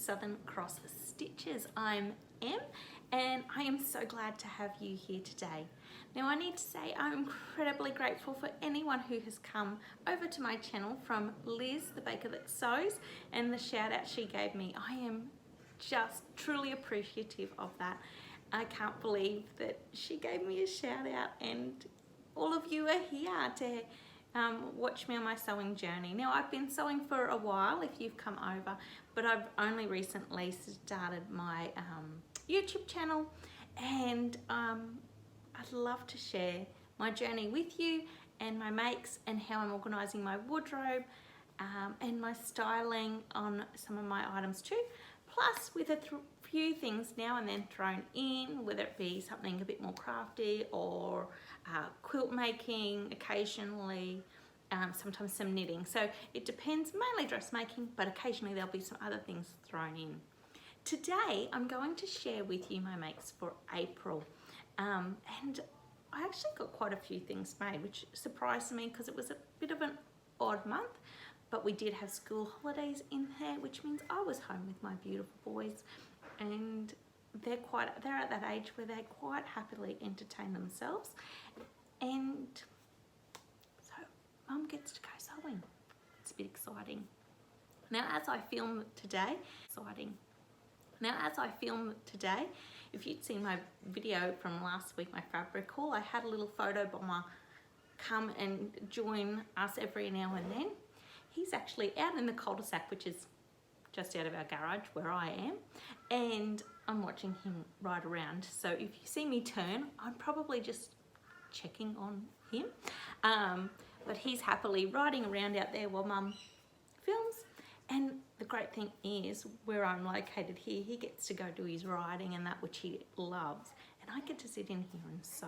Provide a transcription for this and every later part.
Southern Cross Stitches. I'm Em and I am so glad to have you here today. Now I need to say I'm incredibly grateful for anyone who has come over to my channel, from Liz, the baker that sews, and the shout out she gave me. I am just truly appreciative of that. I can't believe that she gave me a shout out and all of you are here to watch me on my sewing journey. Now I've been sewing for a while if you've come over, but I've only recently started my YouTube channel, and I'd love to share my journey with you and my makes and how I'm organising my wardrobe and my styling on some of my items too, plus with a few things now and then thrown in, whether it be something a bit more crafty or quilt making occasionally, sometimes some knitting. So it depends, mainly dressmaking, but occasionally there'll be some other things thrown in. Today I'm going to share with you my makes for April, and I actually got quite a few things made, which surprised me because it was a bit of an odd month, but we did have school holidays in there, which means I was home with my beautiful boys, and they're at that age where they quite happily entertain themselves, and so Mum gets to go sewing. It's a bit exciting. Now as I film today, if you'd seen my video from last week, my fabric haul, I had a little photo bomber come and join us every now and then. He's actually out in the cul-de-sac, which is just out of our garage where I am, and I'm watching him ride around. So if you see me turn, I'm probably just checking on him, but he's happily riding around out there while Mum films. And the great thing is, where I'm located here, he gets to go do his riding and that, which he loves, and I get to sit in here and sew.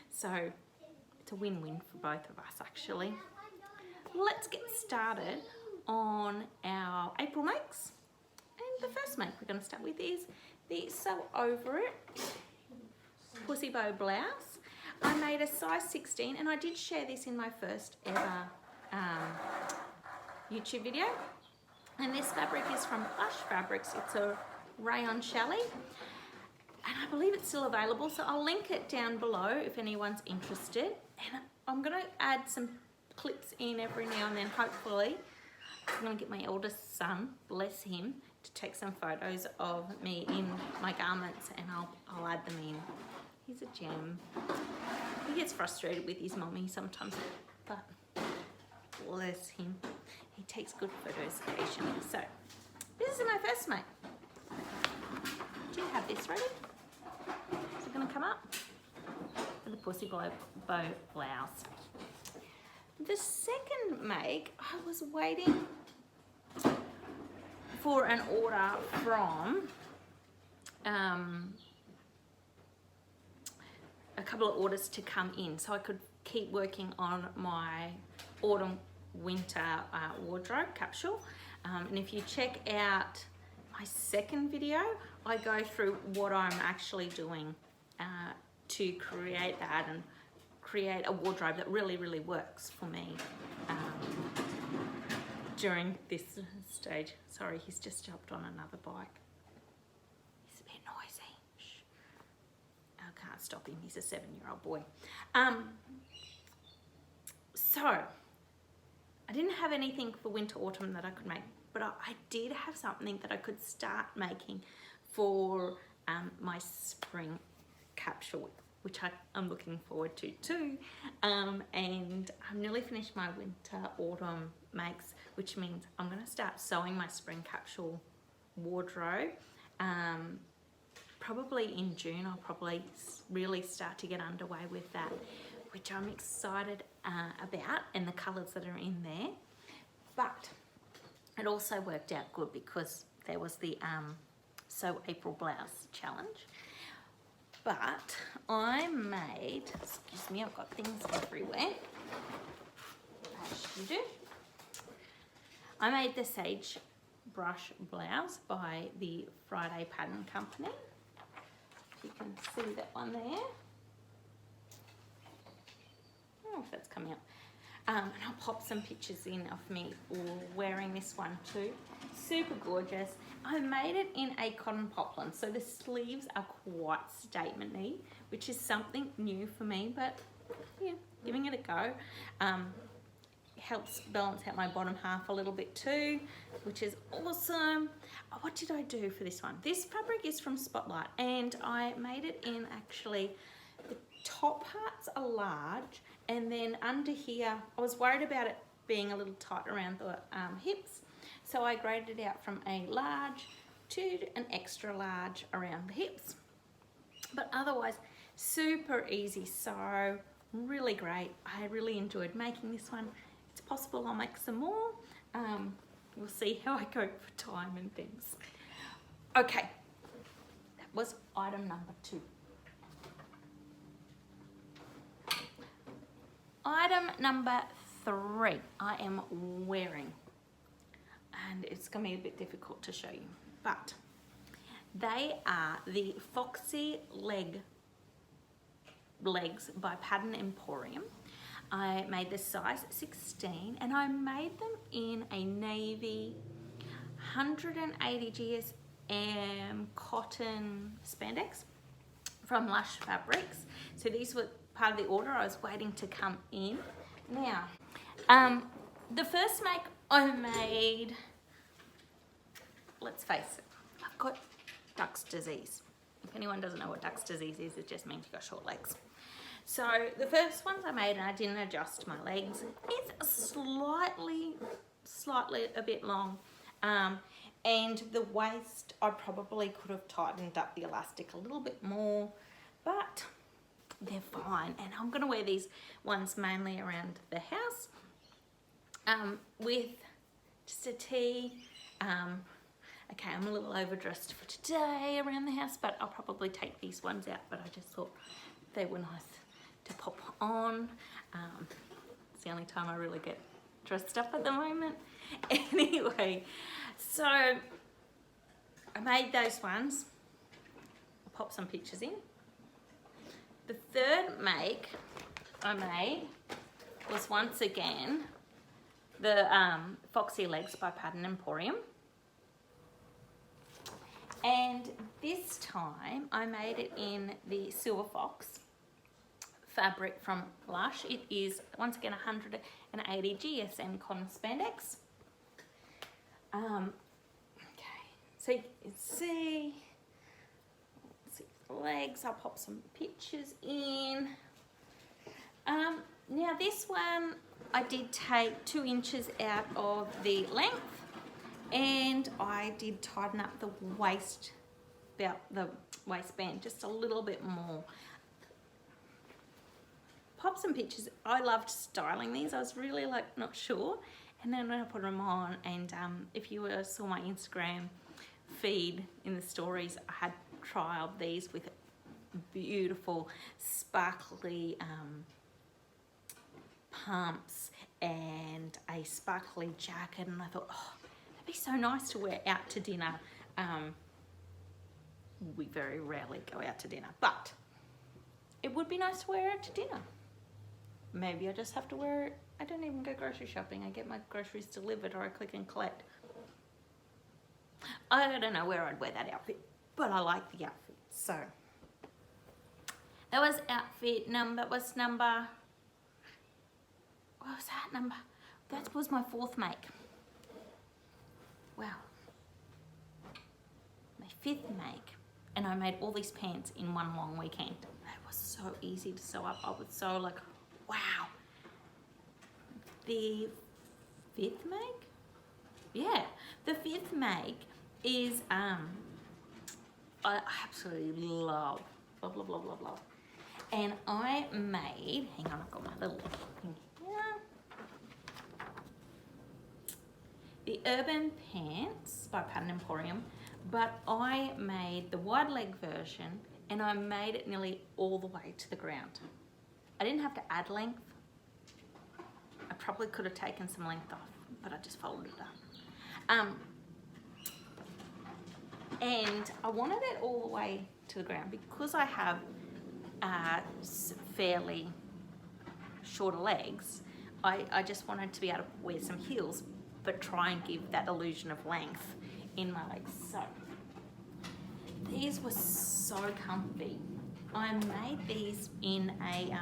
So it's a win-win for both of us actually. Let's get started on our April makes. And the first make we're going to start with is the Sew Over It Pussy Bow Blouse. I made a size 16, and I did share this in my first ever YouTube video. And this fabric is from Lush Fabrics. It's a Rayon Challis, and I believe it's still available, so I'll link it down below if anyone's interested. And I'm going to add some clips in every now and then. Hopefully I'm going to get my eldest son, bless him, to take some photos of me in my garments, and I'll add them in. He's a gem. He gets frustrated with his mummy sometimes, but bless him, he takes good photos occasionally. So this is my first make. Do you have this ready? Is it going to come up? For the Pussy Bow Blouse. The second make, I was waiting for an order from a couple of orders to come in so I could keep working on my autumn winter wardrobe capsule. And if you check out my second video, I go through what I'm actually doing to create that and create a wardrobe that really works for me during this stage. Sorry, he's just jumped on another bike. He's a bit noisy. Shh. I can't stop him. He's a 7-year-old boy. So I didn't have anything for winter autumn that I could make, but I did have something that I could start making for my spring capsule, which I'm looking forward to too. And I'm nearly finished my winter autumn makes, which means I'm going to start sewing my spring capsule wardrobe. Probably in June I'll probably really start to get underway with that, which I'm excited about, and the colours that are in there. But it also worked out good because there was the Sew April Blouse challenge. But I made, excuse me, I've got things everywhere, as you do. I made the Sagebrush blouse by the Friday Pattern Company. If you can see that one there. I don't know if that's coming up. And I'll pop some pictures in of me wearing this one too. Super gorgeous. I made it in a cotton poplin, so the sleeves are quite statement-y, which is something new for me, but yeah, giving it a go. Helps balance out my bottom half a little bit too, which is awesome. Oh, what did I do for this one? This fabric is from Spotlight, and I made it in actually, the top parts are large, and then under here, I was worried about it being a little tight around the hips, so I graded it out from a large to an extra large around the hips. But otherwise, super easy, so really great. I really enjoyed making this one. It's possible I'll make some more. We'll see how I go for time and things. Okay, that was item number 2. Item number 3 I am wearing, and it's gonna be a bit difficult to show you, but they are the Foxy legs by Pattern Emporium. I made the size 16, and I made them in a navy 180 GSM cotton spandex from Lush Fabrics. So these were part of the order. I was waiting to come in. Now, the first make I made, let's face it, I've got duck's disease. If anyone doesn't know what duck's disease is, it just means you've got short legs. So the first ones I made, and I didn't adjust my legs, it's slightly a bit long. And the waist, I probably could have tightened up the elastic a little bit more, but they're fine. And I'm gonna wear these ones mainly around the house with just a tee. Okay, I'm a little overdressed for today around the house, but I'll probably take these ones out, but I just thought they were nice to pop on. It's the only time I really get dressed up at the moment. Anyway, so I made those ones. I'll pop some pictures in. The third make I made was once again the Foxy legs by Pattern Emporium. And this time I made it in the Silver Fox fabric from Lush. It is once again 180 GSM cotton spandex. Okay, so you can see the legs. I'll pop some pictures in. Now this one I did take 2 inches out of the length, and I did tighten up the waist, about the waistband just a little bit more. Pop some pictures. I loved styling these. I was really like not sure, and then when I put them on, and if you saw my Instagram feed in the stories, I had trialed these with beautiful sparkly pumps and a sparkly jacket, and I thought, oh, that'd be so nice to wear out to dinner. We very rarely go out to dinner, but it would be nice to wear it to dinner. Maybe I just have to wear it. I don't even go grocery shopping. I get my groceries delivered, or I click and collect. I don't know where I'd wear that outfit, but I like the outfit. So that was outfit number, what was that number? That was my 4th make. Wow. My 5th make, and I made all these pants in one long weekend. It was so easy to sew up. I was so like, wow. The 5th make? Yeah, the 5th make is, I absolutely love. And I made, hang on, I've got my little thing here. The Urban Pants by Pattern Emporium, but I made the wide leg version, and I made it nearly all the way to the ground. I didn't have to add length. I probably could have taken some length off, but I just folded it up. And I wanted it all the way to the ground because I have fairly shorter legs. I just wanted to be able to wear some heels, but try and give that illusion of length in my legs. So these were so comfy. I made these in a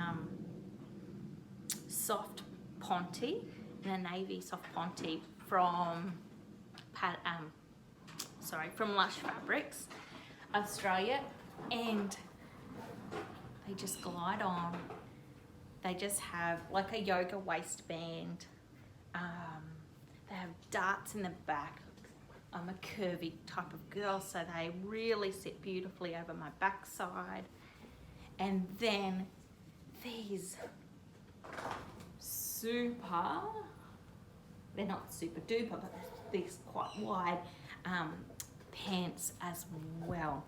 soft Ponte, in a navy soft Ponte from Lush Fabrics, Australia, and they just glide on. They just have like a yoga waistband. They have darts in the back. I'm a curvy type of girl, so they really sit beautifully over my backside. And then these they're not super duper, but these quite wide pants as well.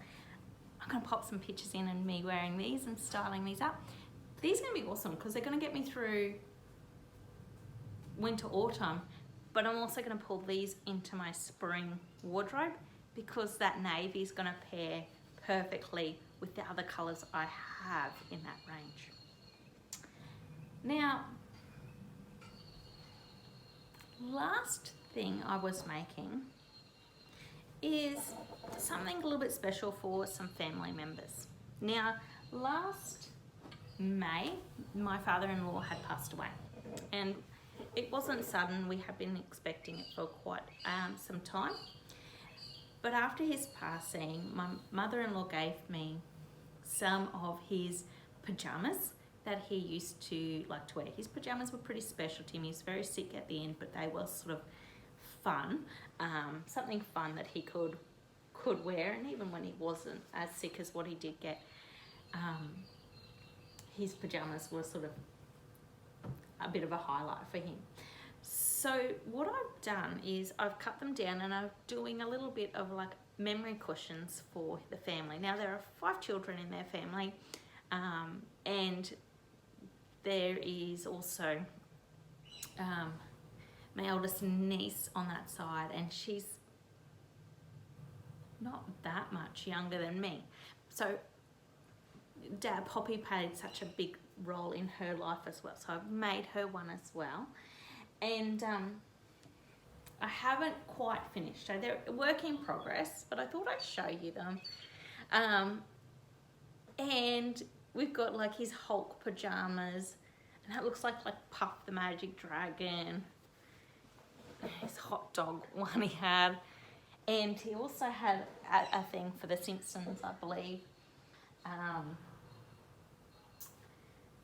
I'm gonna pop some pictures in of me wearing these and styling these up. These are gonna be awesome because they're gonna get me through winter, autumn, but I'm also gonna pull these into my spring wardrobe because that navy is gonna pair perfectly with the other colors I have in that range. Now, last thing I was making is something a little bit special for some family members. Now, last May, my father-in-law had passed away, and it wasn't sudden. We had been expecting it for quite some time. But after his passing, my mother-in-law gave me some of his pajamas that he used to like to wear. His pajamas were pretty special to him. He was very sick at the end, but they were sort of fun, something fun that he could wear. And even when he wasn't as sick as what he did get, his pajamas were sort of a bit of a highlight for him. So what I've done is I've cut them down and I'm doing a little bit of like memory cushions for the family. Now there are 5 children in their family, and there is also my eldest niece on that side, and she's not that much younger than me. So Dad, Poppy played such a big role in her life as well. So I've made her one as well. And I haven't quite finished. So they're a work in progress, but I thought I'd show you them. And we've got like his Hulk pajamas, and that looks like Puff the Magic Dragon. His hot dog one he had. And he also had a thing for the Simpsons, I believe.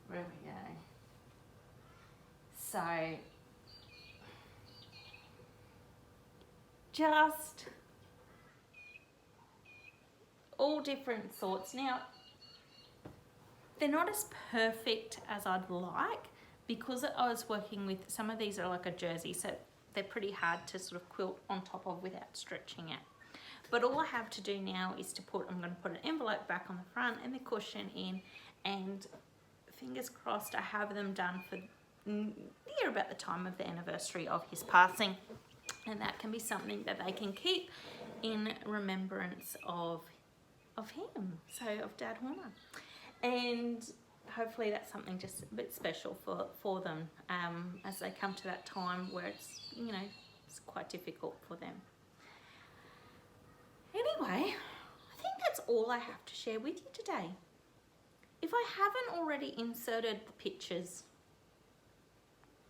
Where we go? So, just all different sorts. Now, they're not as perfect as I'd like because I was working with, some of these are like a jersey, so they're pretty hard to sort of quilt on top of without stretching it. But all I have to do now is to I'm going to put an envelope back on the front and the cushion in, and fingers crossed I have them done for near about the time of the anniversary of his passing, and that can be something that they can keep in remembrance of him, so of Dad Horner. And hopefully that's something just a bit special for them as they come to that time where it's, you know, it's quite difficult for them. Anyway, I think that's all I have to share with you today. If I haven't already inserted the pictures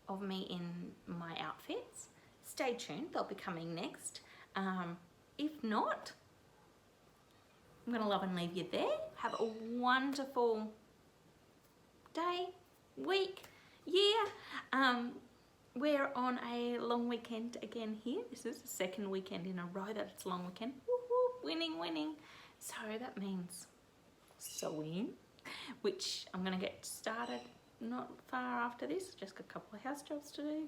of me in my outfits, stay tuned, they'll be coming next. If not, I'm going to love and leave you there. Have a wonderful day, week, year. We're on a long weekend again here. This is the second weekend in a row that it's a long weekend. Woo-hoo, winning. So that means sewing, which I'm going to get started not far after this. Just got a couple of house jobs to do.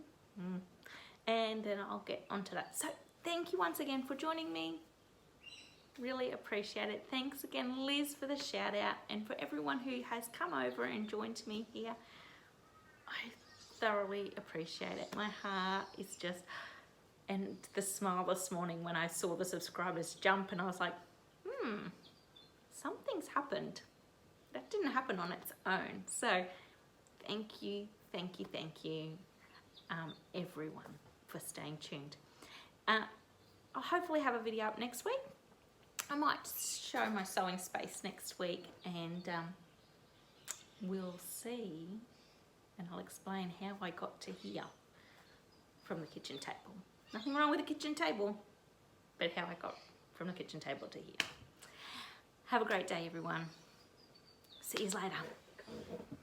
And then I'll get onto that. So thank you once again for joining me. Really appreciate it. Thanks again, Liz, for the shout out, and for everyone who has come over and joined me here. I thoroughly appreciate it. My heart is just, and the smile this morning when I saw the subscribers jump, and I was like, something's happened. That didn't happen on its own. So thank you, everyone, for staying tuned. I'll hopefully have a video up next week. I might show my sewing space next week, and we'll see, and I'll explain how I got to here from the kitchen table. Nothing wrong with the kitchen table, but how I got from the kitchen table to here. Have a great day, everyone. See you later.